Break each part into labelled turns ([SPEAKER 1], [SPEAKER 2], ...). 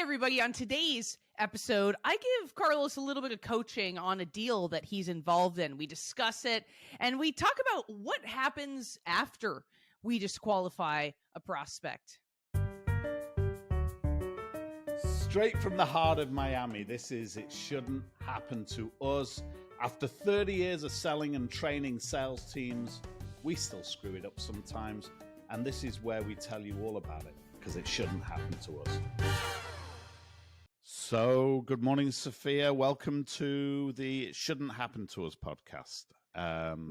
[SPEAKER 1] everybody. On today's episode, I give Carlos a little bit of coaching on a deal that he's involved in. We discuss it and we talk about what happens after we disqualify a prospect.
[SPEAKER 2] Straight from the heart of Miami, this is It Shouldn't Happen to Us. After 30 years of selling and training sales teams, we still screw it up sometimes. And this is where we tell you all about it, because it shouldn't happen to us. So, good morning, Sophia. Welcome to the It Shouldn't Happen to Us podcast.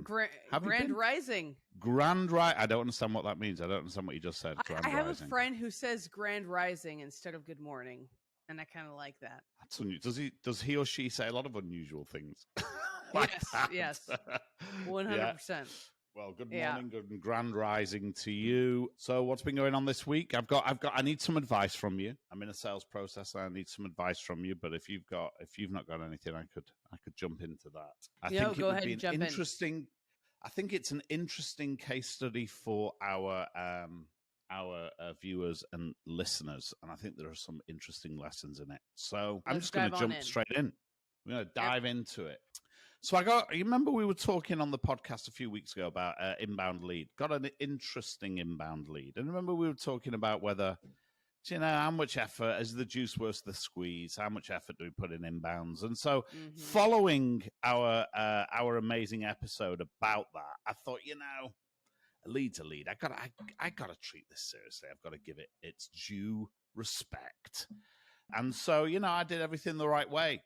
[SPEAKER 1] Grand Rising.
[SPEAKER 2] Grand Rising. I don't understand what that means. I don't understand what you just said.
[SPEAKER 1] I have a friend who says Grand Rising instead of good morning, and I kind of like that.
[SPEAKER 2] That's unusual. Does he or she say a lot of unusual things?
[SPEAKER 1] Yes. 100%.
[SPEAKER 2] Yeah. Well, good morning, good and grand rising to you. So what's been going on this week? I need some advice from you. I'm in a sales process and I need some advice from you, but if you've not got anything, I could jump into that. I think it's an interesting case study for our viewers and listeners, and I think there are some interesting lessons in it. So I'm just going to jump straight in. We're going to dive into it. So you remember we were talking on the podcast a few weeks ago about inbound lead. Got an interesting inbound lead. And remember we were talking about whether, how much effort, is the juice worth the squeeze? How much effort do we put in inbounds? And so following our amazing episode about that, I thought, a lead's a lead. I gotta treat this seriously. I've got to give it its due respect. And so, I did everything the right way.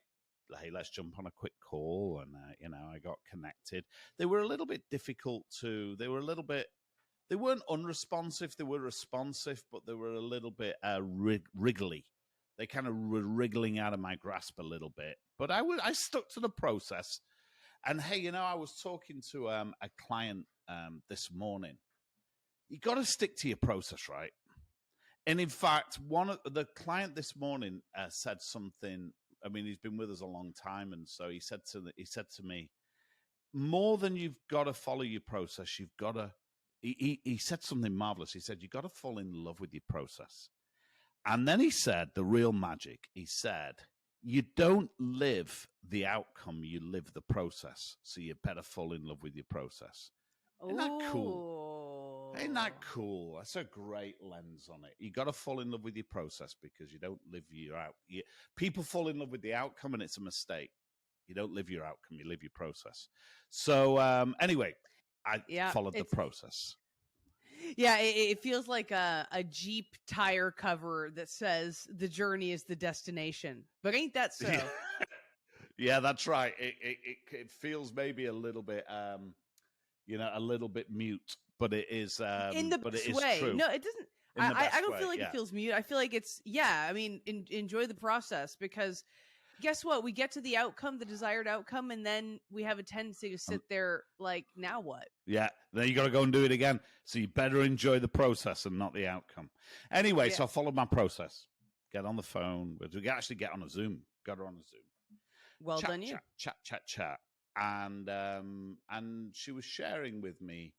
[SPEAKER 2] Hey, let's jump on a quick call. And, I got connected. They were a little bit difficult they weren't unresponsive. They were responsive, but they were a little bit wriggly. They kind of were wriggling out of my grasp a little bit. But I stuck to the process. And hey, I was talking to a client this morning. You got to stick to your process, right? And in fact, the client this morning said something. I mean, he's been with us a long time, and so he said to me, more than you've got to follow your process, you've got to. He said something marvelous. He said, you got to fall in love with your process. And then he said the real magic. He said, you don't live the outcome, you live the process. So you better fall in love with your process. Isn't that cool? Ain't that cool? That's a great lens on it. You got to fall in love with your process because you don't live your outcome. People fall in love with the outcome, and it's a mistake. You don't live your outcome; you live your process. So anyway, I followed the process.
[SPEAKER 1] Yeah, it feels like a Jeep tire cover that says "the journey is the destination," but ain't that so?
[SPEAKER 2] Yeah, that's right. It feels maybe a little bit. A little bit mute, but it is
[SPEAKER 1] in the best way.
[SPEAKER 2] True.
[SPEAKER 1] No, it doesn't. I don't feel like it feels mute. I feel like it's enjoy the process, because guess what? We get to the outcome, the desired outcome, and then we have a tendency to sit there like, now what? Yeah,
[SPEAKER 2] then you got to go and do it again. So you better enjoy the process and not the outcome. Anyway, so I followed my process. Get on the phone. We actually get on a Zoom. Got her on a Zoom.
[SPEAKER 1] Well done, you.
[SPEAKER 2] Chat. And she was sharing with me,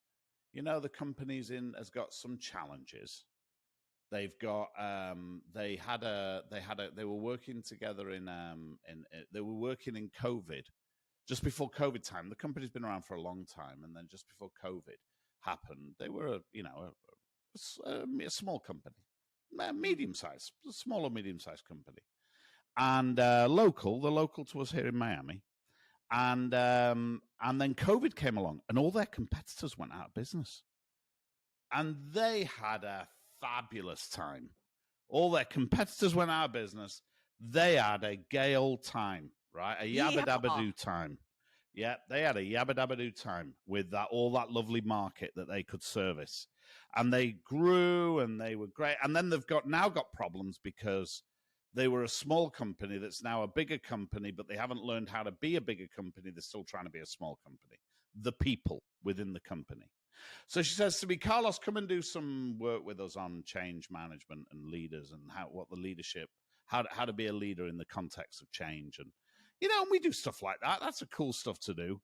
[SPEAKER 2] the company's has got some challenges. They've got they were working together they were working in COVID, just before COVID time. The company's been around for a long time, and then just before COVID happened, they were a small company, small or medium-sized company, and local to us here in Miami. And then COVID came along, and all their competitors went out of business. And they had a fabulous time. All their competitors went out of business. They had a gay old time, right? A yabba-dabba-doo time. Yeah, they had a yabba-dabba-doo time with all that lovely market that they could service. And they grew, and they were great. And then they've now got problems because they were a small company that's now a bigger company, but they haven't learned how to be a bigger company. They're still trying to be a small company. The people within the company. So she says to me, Carlos, come and do some work with us on change management and leaders and how to be a leader in the context of change. And, we do stuff like that. That's a cool stuff to do.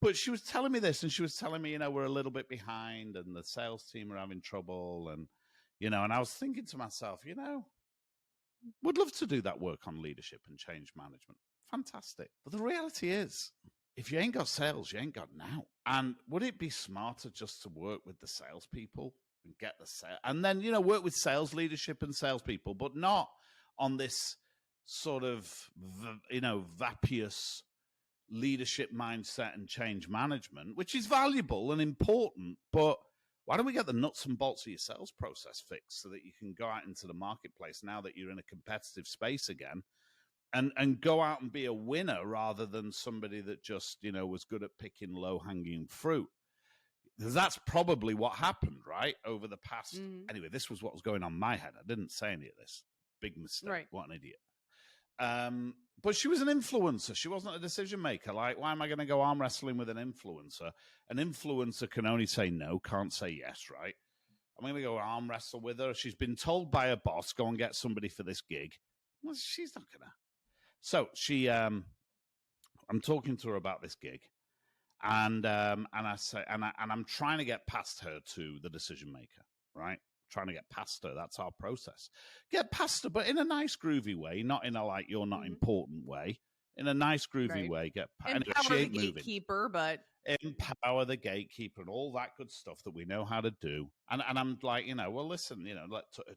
[SPEAKER 2] But she was telling me this, and she was telling me, we're a little bit behind and the sales team are having trouble. And, and I was thinking to myself, Would love to do that work on leadership and change management. Fantastic. But the reality is, if you ain't got sales, you ain't got now. And would it be smarter just to work with the salespeople and get the sale, and then, work with sales leadership and salespeople, but not on this sort of, vacuous leadership mindset and change management, which is valuable and important, but why don't we get the nuts and bolts of your sales process fixed so that you can go out into the marketplace now that you're in a competitive space again and go out and be a winner rather than somebody that just, was good at picking low-hanging fruit. Because that's probably what happened, right, over the past... Mm-hmm. Anyway, this was what was going on in my head. I didn't say any of this. Big mistake. Right. What an idiot. But she was an influencer. She wasn't a decision maker. Like, why am I going to go arm wrestling with an influencer? An influencer can only say no, can't say yes, right? I'm going to go arm wrestle with her. She's been told by her boss, go and get somebody for this gig. Well, she's not going to. So I'm talking to her about this gig, and I say, and I'm trying to get past her to the decision maker, right? Trying to get past her. That's our process. Get past her, but in a nice, groovy way, not in a like you're not important way. In a nice, groovy way. Get
[SPEAKER 1] empower the gatekeeper, but
[SPEAKER 2] empower the gatekeeper and all that good stuff that we know how to do. And I'm like, well, listen,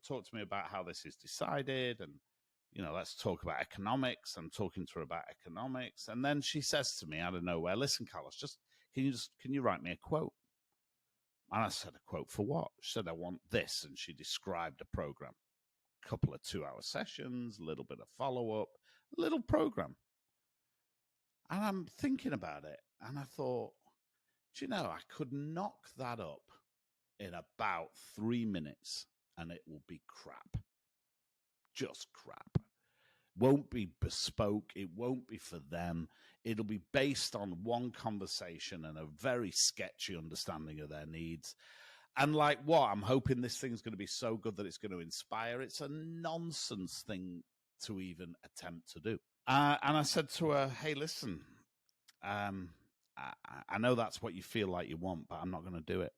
[SPEAKER 2] talk to me about how this is decided, and let's talk about economics. I'm talking to her about economics, and then she says to me out of nowhere, "Listen, Carlos, can you write me a quote?" And I said, "A quote for what?" She said, "I want this." And she described a program, a couple of 2-hour sessions, a little bit of follow-up, a little program. And I'm thinking about it, and I thought, I could knock that up in about 3 minutes, and it will be crap. Just crap. Won't be bespoke. It won't be for them. It'll be based on one conversation and a very sketchy understanding of their needs. And like what? I'm hoping this thing's going to be so good that it's going to inspire. It's a nonsense thing to even attempt to do. And I said to her, "Hey, listen, I know that's what you feel like you want, but I'm not going to do it."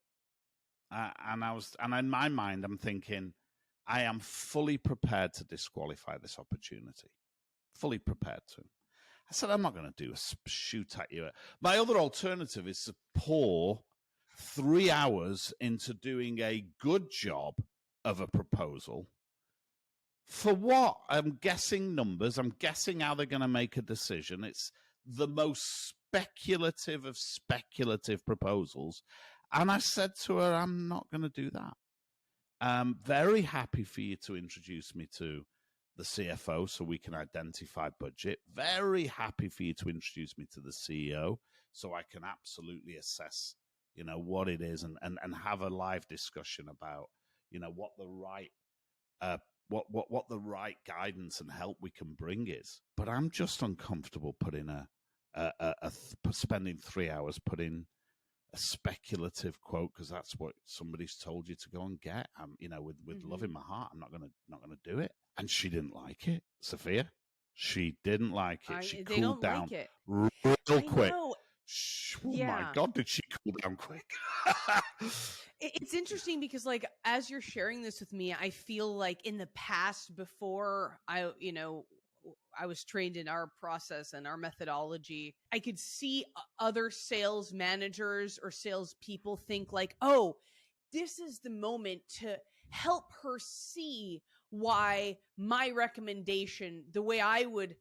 [SPEAKER 2] And in my mind, I'm thinking, I am fully prepared to disqualify this opportunity. Fully prepared to. I said, I'm not going to do a shoot at you. My other alternative is to pour 3 hours into doing a good job of a proposal. For what? I'm guessing numbers. I'm guessing how they're going to make a decision. It's the most speculative of speculative proposals. And I said to her, I'm not going to do that. I'm very happy for you to introduce me to the CFO so we can identify budget. Very happy for you to introduce me to the CEO so I can absolutely assess, what it is and have a live discussion about, what the right what the right guidance and help we can bring is. But I'm just uncomfortable putting spending 3 hours putting a speculative quote because that's what somebody's told you to go and get. With love in my heart, I'm not gonna do it. And she didn't like it, Sophia. She didn't like it. She cooled down real quick. Oh my God, did she cool down quick?
[SPEAKER 1] It's interesting because, like, as you're sharing this with me, I feel like in the past, before I was trained in our process and our methodology, I could see other sales managers or salespeople think like, oh, this is the moment to help her see why my recommendation, the way I would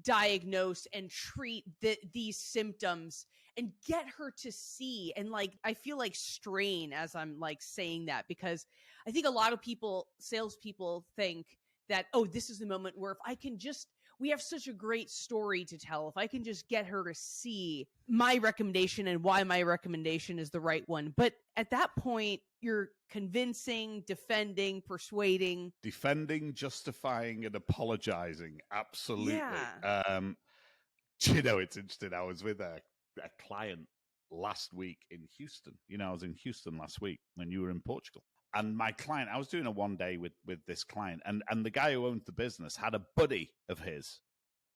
[SPEAKER 1] diagnose and treat these symptoms, and get her to see. And like, I feel like strain as I'm like saying that, because I think a lot of salespeople think that, oh, this is the moment where if I can just, we have such a great story to tell. If I can just get her to see my recommendation and why my recommendation is the right one. But at that point, you're convincing, defending, persuading.
[SPEAKER 2] Defending, justifying, and apologizing. Absolutely.
[SPEAKER 1] Yeah.
[SPEAKER 2] It's interesting. I was with a client last week in Houston. I was in Houston last week when you were in Portugal. And my client, I was doing a one day with this client, and the guy who owned the business had a buddy of his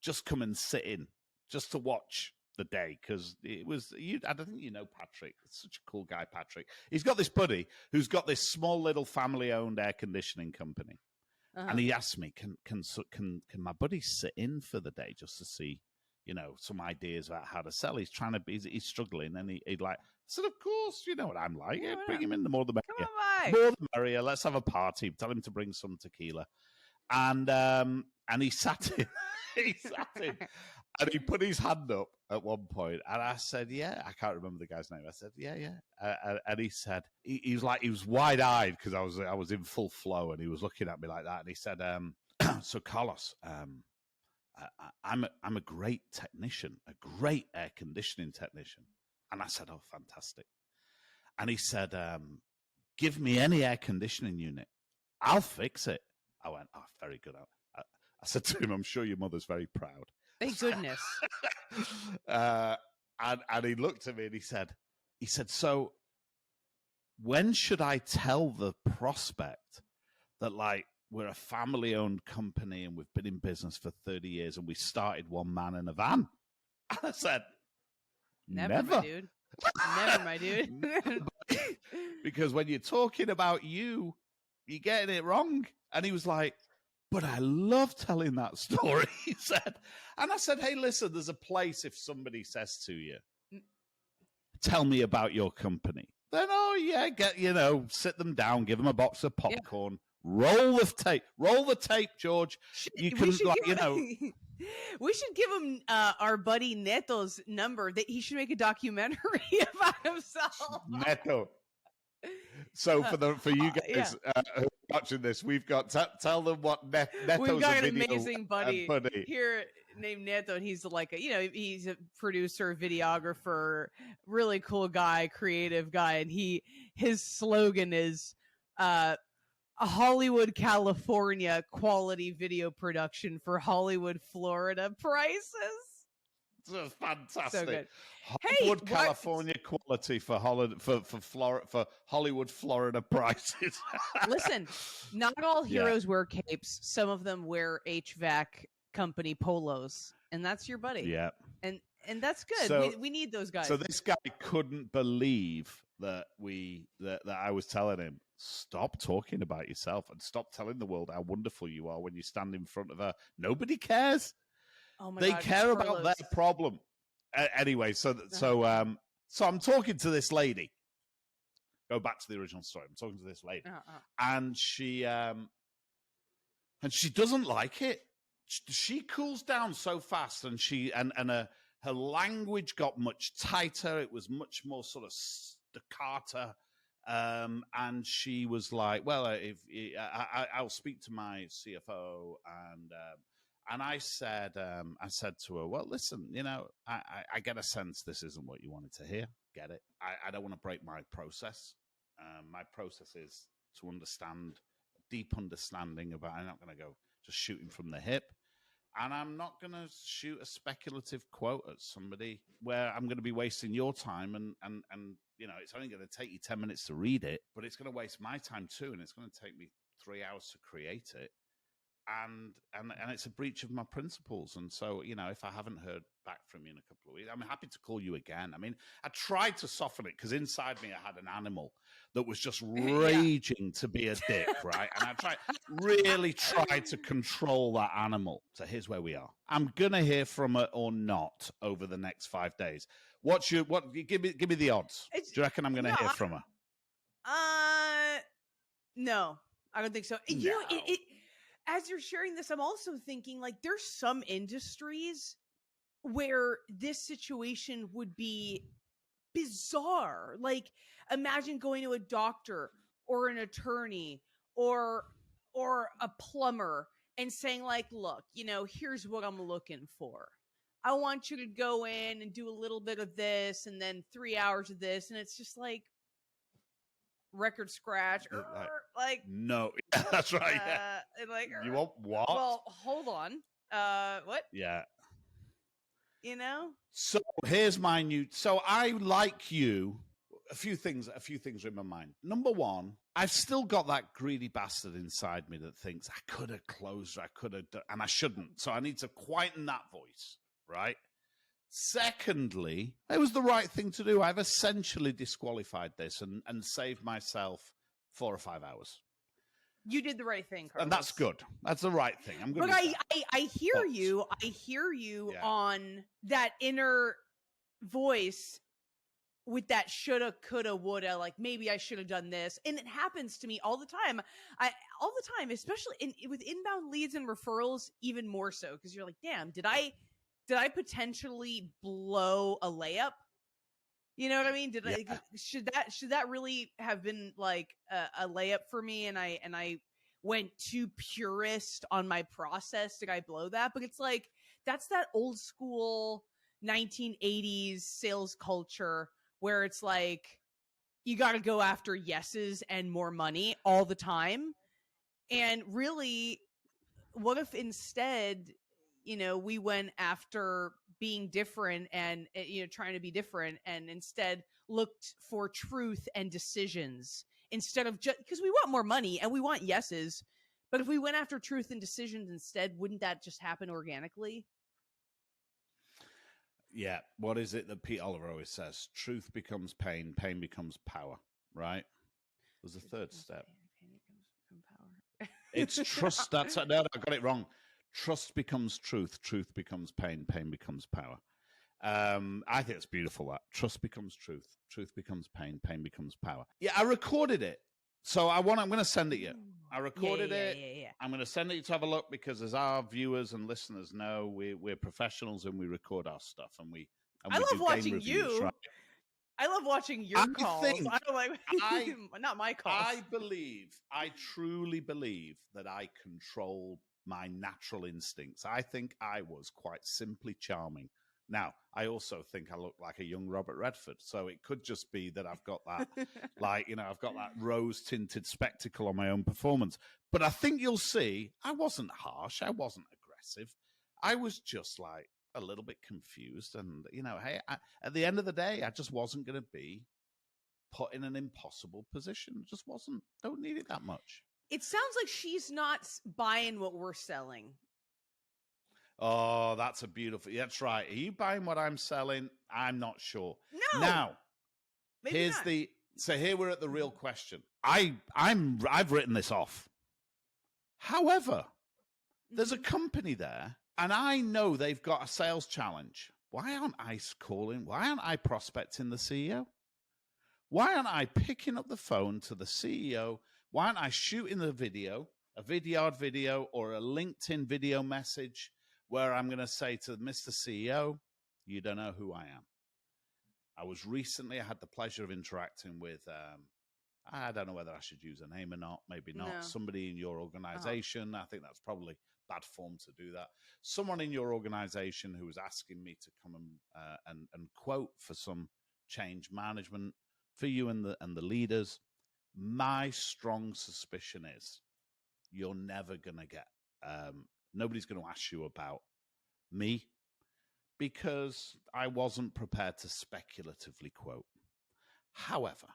[SPEAKER 2] just come and sit in just to watch the day, because it was, I don't think Patrick. It's such a cool guy, Patrick. He's got this buddy who's got this small little family-owned air conditioning company. And he asked me, can my buddy sit in for the day just to see, some ideas about how to sell? He's trying to be, he's struggling, and he'd like, I said, of course, you know what I'm like. Yeah, bring him in, the more the merrier. More the merrier. Let's have a party. Tell him to bring some tequila. And he sat in. He sat in. And he put his hand up at one point, and I said, yeah, I can't remember the guy's name. I said, yeah. And he said, he was wide-eyed because I was in full flow, and he was looking at me like that. And he said, so Carlos, I'm a great technician, a great air conditioning technician. And I said, oh, fantastic. And he said, give me any air conditioning unit. I'll fix it. I went, oh, very good. I said to him, I'm sure your mother's very proud.
[SPEAKER 1] Thank goodness.
[SPEAKER 2] And he looked at me and he said, so when should I tell the prospect that, like, we're a family-owned company and we've been in business for 30 years and we started one man in a van? And I said, never.
[SPEAKER 1] My dude. Never, my dude.
[SPEAKER 2] Because when you're talking about you're getting it wrong. And he was like, but I love telling that story, he said. And I said, hey, listen, there's a place if somebody says to you, tell me about your company. Then, oh, yeah, sit them down, give them a box of popcorn, roll the tape, George. You can,
[SPEAKER 1] we should give him our buddy Neto's number. That he should make a documentary about himself.
[SPEAKER 2] Neto. So for you guys who are watching this, we've got tell them what Neto's.
[SPEAKER 1] We've got an amazing buddy here named Neto, and he's like he's a producer, videographer, really cool guy, creative guy, and his slogan is Hollywood, California quality video production for Hollywood, Florida prices.
[SPEAKER 2] It's fantastic.
[SPEAKER 1] So good.
[SPEAKER 2] Hollywood, California quality for Hollywood, Florida prices.
[SPEAKER 1] Listen, not all heroes wear capes. Some of them wear HVAC company polos, and that's your buddy.
[SPEAKER 2] Yeah,
[SPEAKER 1] and that's good.
[SPEAKER 2] So,
[SPEAKER 1] we need those guys.
[SPEAKER 2] So this guy couldn't believe that I was telling him, stop talking about yourself and stop telling the world how wonderful you are when you stand in front of her. Nobody cares.
[SPEAKER 1] Oh my
[SPEAKER 2] they
[SPEAKER 1] God,
[SPEAKER 2] care about their problem. Anyway, so I'm talking to this lady. Go back to the original story. I'm talking to this lady, and she doesn't like it. She cools down so fast, and her language got much tighter. It was much more sort of staccato. And she was like, "Well, I'll speak to my CFO." And I said to her, "Well, listen, I get a sense this isn't what you wanted to hear. Get it? I don't want to break my process. My process is to understand, a deep understanding about. I'm not going to go just shooting from the hip, and I'm not going to shoot a speculative quote at somebody where I'm going to be wasting your time and it's only going to take you 10 minutes to read it, but it's going to waste my time too, and it's going to take me 3 hours to create it. And it's a breach of my principles. And so, if I haven't heard back from you in a couple of weeks, I'm happy to call you again. I mean, I tried to soften it because inside me I had an animal that was just raging to be a dick, right? And I really tried to control that animal. So here's where we are. I'm gonna hear from her or not over the next 5 days. Give me the odds. Do you reckon I'm gonna hear from her?
[SPEAKER 1] No, I don't think so.
[SPEAKER 2] No.
[SPEAKER 1] As you're sharing this, I'm also thinking, like, there's some industries where this situation would be bizarre. Like, imagine going to a doctor or an attorney or a plumber and saying, like, look, here's what I'm looking for. I want you to go in and do a little bit of this and then 3 hours of this. And it's just like, record scratch,
[SPEAKER 2] no, that's right. You want what?
[SPEAKER 1] Well, hold on. What?
[SPEAKER 2] Yeah.
[SPEAKER 1] So
[SPEAKER 2] here's my new. So I like you. A few things are in my mind. Number one, I've still got that greedy bastard inside me that thinks I could have closed, I could have done, and I shouldn't. So I need to quieten that voice, right? Secondly, it was the right thing to do. I've essentially disqualified this and saved myself 4 or 5 hours.
[SPEAKER 1] You did the right thing, Carlos.
[SPEAKER 2] And that's good. That's the right thing. I'm good.
[SPEAKER 1] But I hear you. I hear you on that inner voice with that shoulda, coulda, woulda, like maybe I should have done this. And it happens to me all the time. Especially with inbound leads and referrals, even more so, because you're like, damn, did I potentially blow a layup? You know what I mean? Should that really have been like a layup for me? And I went too purist on my process. Did I blow that? But it's like, that's that old school 1980s sales culture where it's like, you got to go after yeses and more money all the time. And really, what if instead, we went after being different and, trying to be different, and instead looked for truth and decisions instead of just because we want more money and we want yeses. But if we went after truth and decisions instead, wouldn't that just happen organically?
[SPEAKER 2] Yeah. What is it that Pete Oliver always says? Truth becomes pain, pain becomes power, right? There's a third step.
[SPEAKER 1] Pain becomes power.
[SPEAKER 2] It's trust. No, I got it wrong. Trust becomes truth. Truth becomes pain. Pain becomes power. I think it's beautiful. That trust becomes truth. Truth becomes pain. Pain becomes power. Yeah, I recorded it, so I'm going to send it you. I recorded it.
[SPEAKER 1] Yeah.
[SPEAKER 2] I'm going to send it you to have a look, because as our viewers and listeners know, we're professionals and we record our stuff, and
[SPEAKER 1] I love watching you. Right? I love watching your calls. I don't like not my calls.
[SPEAKER 2] I truly believe that I control my natural instincts. I think I was quite simply charming. Now, I also think I look like a young Robert Redford, so it could just be that I've got that, I've got that rose-tinted spectacle on my own performance. But I think you'll see, I wasn't harsh, I wasn't aggressive. I was just like a little bit confused, and hey, at the end of the day, I just wasn't going to be put in an impossible position. It just wasn't. Don't need it that much.
[SPEAKER 1] It sounds like she's not buying what we're selling.
[SPEAKER 2] Oh, that's a beautiful. That's right. Are you buying what I'm selling? I'm not sure.
[SPEAKER 1] No.
[SPEAKER 2] Now,
[SPEAKER 1] maybe
[SPEAKER 2] here's
[SPEAKER 1] not.
[SPEAKER 2] So here we're at the real question. I've written this off. However, there's a company there, and I know they've got a sales challenge. Why aren't I calling? Why aren't I prospecting the CEO? Why aren't I picking up the phone to the CEO? Why aren't I shooting the video, a Vidyard video or a LinkedIn video message where I'm going to say to Mr. CEO, you don't know who I am. I had the pleasure of interacting with, I don't know whether I should use a name or not, maybe not.
[SPEAKER 1] No.
[SPEAKER 2] Somebody in your organization. I think that's probably bad form to do that. Someone in your organization who was asking me to come and quote for some change management for you and the leaders. My strong suspicion is you're never going to get, nobody's going to ask you about me, because I wasn't prepared to speculatively quote. However,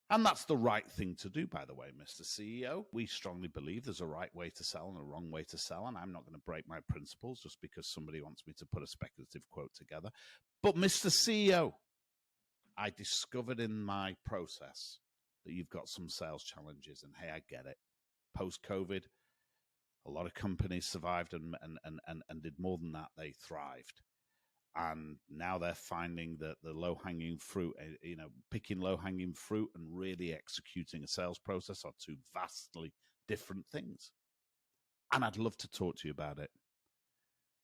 [SPEAKER 2] and that's the right thing to do, by the way, Mr. CEO. We strongly believe there's a right way to sell and a wrong way to sell, and I'm not going to break my principles just because somebody wants me to put a speculative quote together. But Mr. CEO, I discovered in my process that you've got some sales challenges, and hey, I get it. Post-COVID, a lot of companies survived and did more than that. They thrived. And now they're finding that the low-hanging fruit, picking low-hanging fruit and really executing a sales process are two vastly different things. And I'd love to talk to you about it.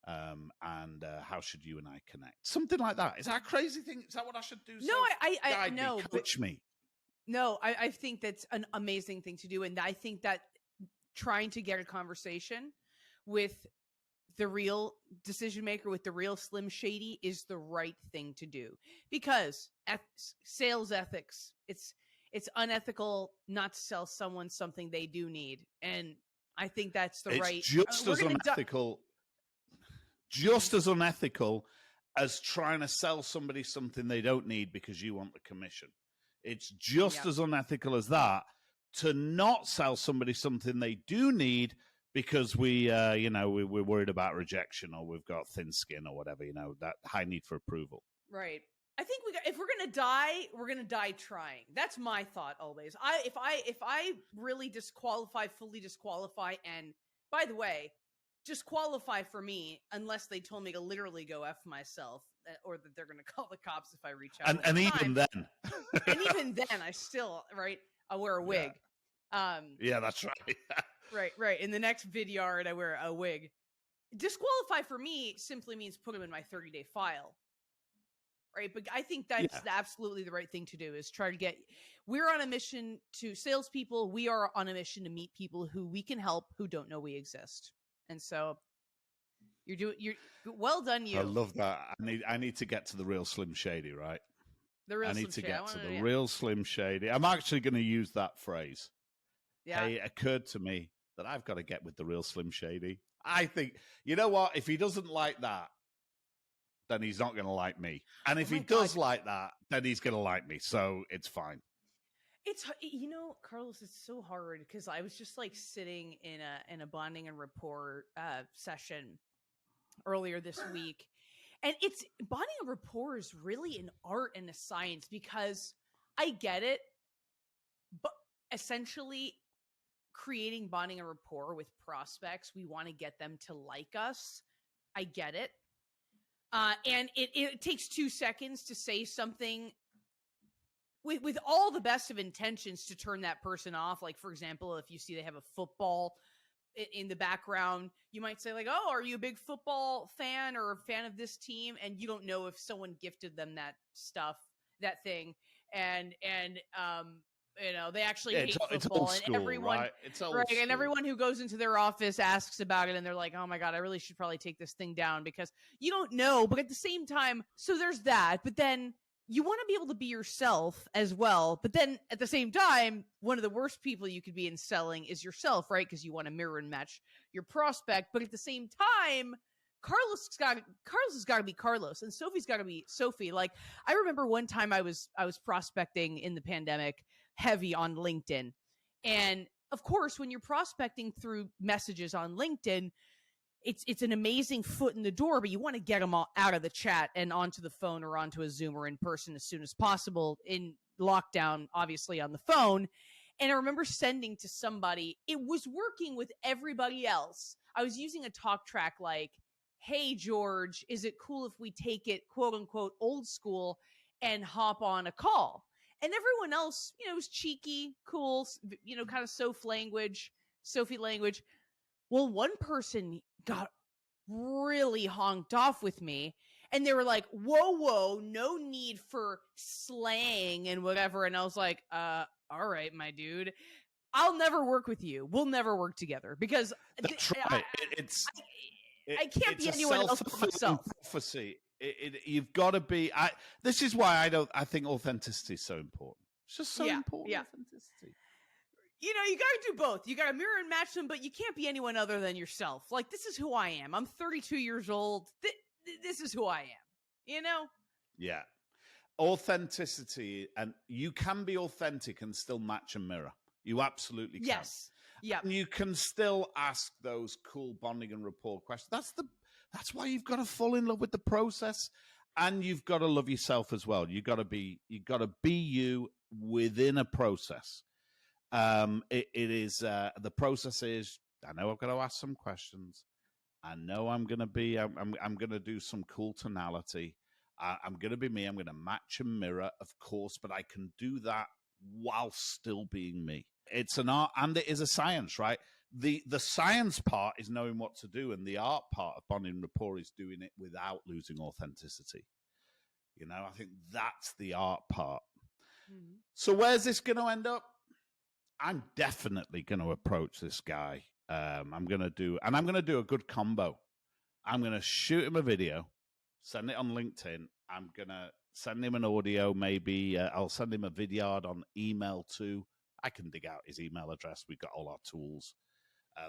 [SPEAKER 2] And how should you and I connect? Something like that. Is that a crazy thing? Is that what I should do?
[SPEAKER 1] No, I know.
[SPEAKER 2] Coach me.
[SPEAKER 1] No, I think that's an amazing thing to do. And I think that trying to get a conversation with the real decision maker, with the real Slim Shady, is the right thing to do, because sales ethics, it's unethical not to sell someone something they do need. And I think that's the right.
[SPEAKER 2] Just as unethical. Just as unethical as trying to sell somebody something they don't need because you want the commission. It's just as unethical as that to not sell somebody something they do need because we're worried about rejection, or we've got thin skin or whatever, that high need for approval.
[SPEAKER 1] Right. I think if we're gonna die trying. That's my thought always. If I really fully disqualify, and by the way, disqualify for me unless they told me to literally go F myself, or that they're gonna call the cops if I reach out.
[SPEAKER 2] And even then,
[SPEAKER 1] and even then, I still I wear a wig.
[SPEAKER 2] Yeah, that's right.
[SPEAKER 1] right. In the next vidyard, I wear a wig. Disqualify for me simply means put them in my 30-day file. Right. But I think that's absolutely the right thing to do, is try to we're on a mission to salespeople. We are on a mission to meet people who we can help, who don't know we exist. And so you're well done. You.
[SPEAKER 2] I love that. I need to get to the real Slim Shady, right?
[SPEAKER 1] I
[SPEAKER 2] need to get to the real Slim Shady. I'm actually going to use that phrase. Yeah. It occurred to me that I've got to get with the real Slim Shady. I think, you know what? If he doesn't like that, then he's not going to like me. And if he does like that, then he's going to like me. So it's fine.
[SPEAKER 1] It's, Carlos, it's so hard because I was just like sitting in a bonding and rapport session earlier this week. And bonding and rapport is really an art and a science, because I get it, but essentially creating bonding and rapport with prospects, we want to get them to like us. I get it. And it takes 2 seconds to say something with all the best of intentions to turn that person off. Like, for example, if you see they have a football in the background, you might say like, "Oh, are you a big football fan or a fan of this team?" And you don't know if someone gifted them that thing, and they actually hate football.
[SPEAKER 2] It's old school,
[SPEAKER 1] and everyone,
[SPEAKER 2] right? It's old
[SPEAKER 1] right,
[SPEAKER 2] school.
[SPEAKER 1] And everyone who goes into their office asks about it, and they're like, "Oh my God, I really should probably take this thing down," because you don't know. But at the same time, so there's that. But then you want to be able to be yourself as well. But then at the same time, one of the worst people you could be in selling is yourself, right? Because you want to mirror and match your prospect. But at the same time, Carlos has got to be Carlos, and Sophie's got to be Sophie. Like, I remember one time I was prospecting in the pandemic, heavy on LinkedIn. And of course, when you're prospecting through messages on LinkedIn, it's an amazing foot in the door, but you want to get them all out of the chat and onto the phone or onto a Zoom or in person as soon as possible. In lockdown, obviously on the phone. And I remember sending to somebody, it was working with everybody else. I was using a talk track like, "Hey, George, is it cool if we take it, quote unquote, old school and hop on a call?" And everyone else, was cheeky, cool, kind of Sophie language. Well, one person got really honked off with me, and they were like, whoa, no need for slang and whatever. And I was like, all right, my dude, I'll never work with you. We'll never work together, because
[SPEAKER 2] that's right.
[SPEAKER 1] I can't be anyone else but myself.
[SPEAKER 2] Prophecy. You've got to be. This is why I think authenticity is so important. It's just so important. Yeah. Authenticity.
[SPEAKER 1] You got to do both. You got to mirror and match them, but you can't be anyone other than yourself. Like, this is who I am. I'm 32 years old. This is who I am.
[SPEAKER 2] Yeah. Authenticity, and you can be authentic and still match and mirror. You absolutely can.
[SPEAKER 1] Yes. Yeah.
[SPEAKER 2] And you can still ask those cool bonding and rapport questions. That's why you've got to fall in love with the process, and you've got to love yourself as well. You got to be you within a process. It is the process is, I know I've got to ask some questions. I know I'm going to do some cool tonality. I'm going to be me. I'm going to match and mirror, of course, but I can do that while still being me. It's an art and it is a science, right? The science part is knowing what to do, and the art part of bonding rapport is doing it without losing authenticity. I think that's the art part. Mm-hmm. So where's this going to end up? I'm definitely going to approach this guy. I'm going to do a good combo. I'm going to shoot him a video, send it on LinkedIn. I'm going to send him an audio. Maybe I'll send him a vidyard on email too. I can dig out his email address. We've got all our tools.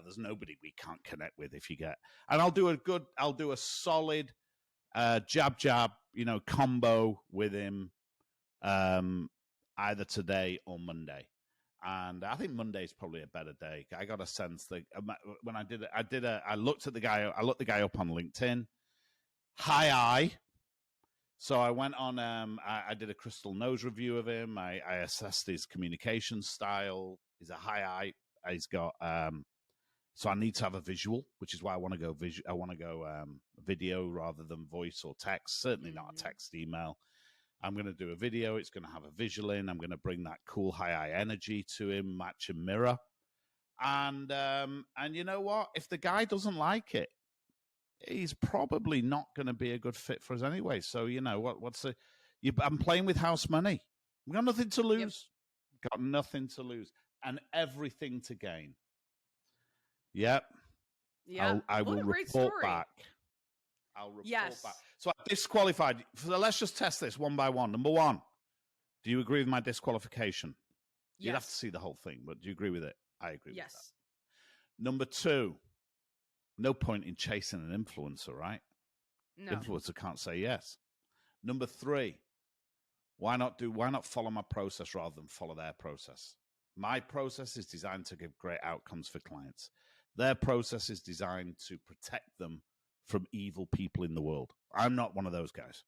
[SPEAKER 2] There's nobody we can't connect with if you get. And I'll do a solid jab, combo with him either today or Monday. And I think Monday's probably a better day. I got a sense that when I looked the guy up on LinkedIn. Hi, So I went on, I did a crystal nose review of him. I assessed his communication style. He's a high. He's got, so I need to have a visual, which is why I want to go I want to go video rather than voice or text. Certainly not a text email. I'm going to do a video. It's going to have a visual in. I'm going to bring that cool high energy to him, match and mirror. And you know what? If the guy doesn't like it, he's probably not going to be a good fit for us anyway. So, you know, I'm playing with house money. We've got nothing to lose. Yep. Got nothing to lose and everything to gain. Yep.
[SPEAKER 1] Yeah.
[SPEAKER 2] I will report back. I'll report back. So I disqualified. So let's just test this one by one. Number one, do you agree with my disqualification? Yes. You'd have to see the whole thing, but do you agree with it? I agree with that. Number two, no point in chasing an influencer, right? No. Influencer can't say yes. Number three, why not follow my process rather than follow their process? My process is designed to give great outcomes for clients. Their process is designed to protect them from evil people in the world. I'm not one of those guys.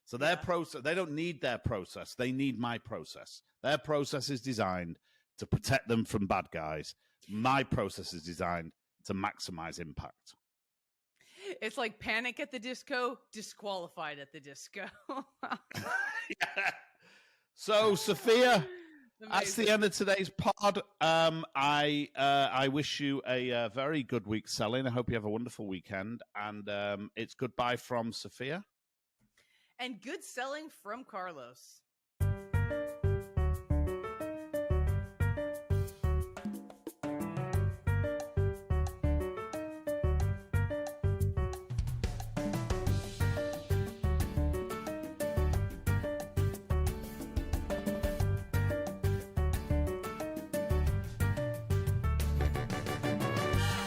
[SPEAKER 2] So their process, they don't need their process. They need my process. Their process is designed to protect them from bad guys. My process is designed to maximize impact.
[SPEAKER 1] It's like Panic at the Disco, Disqualified at the Disco.
[SPEAKER 2] Yeah. So, Sophia, that's the end of today's pod. I wish you a very good week selling. I hope you have a wonderful weekend. And it's goodbye from Sophia.
[SPEAKER 1] And good selling from Carlos.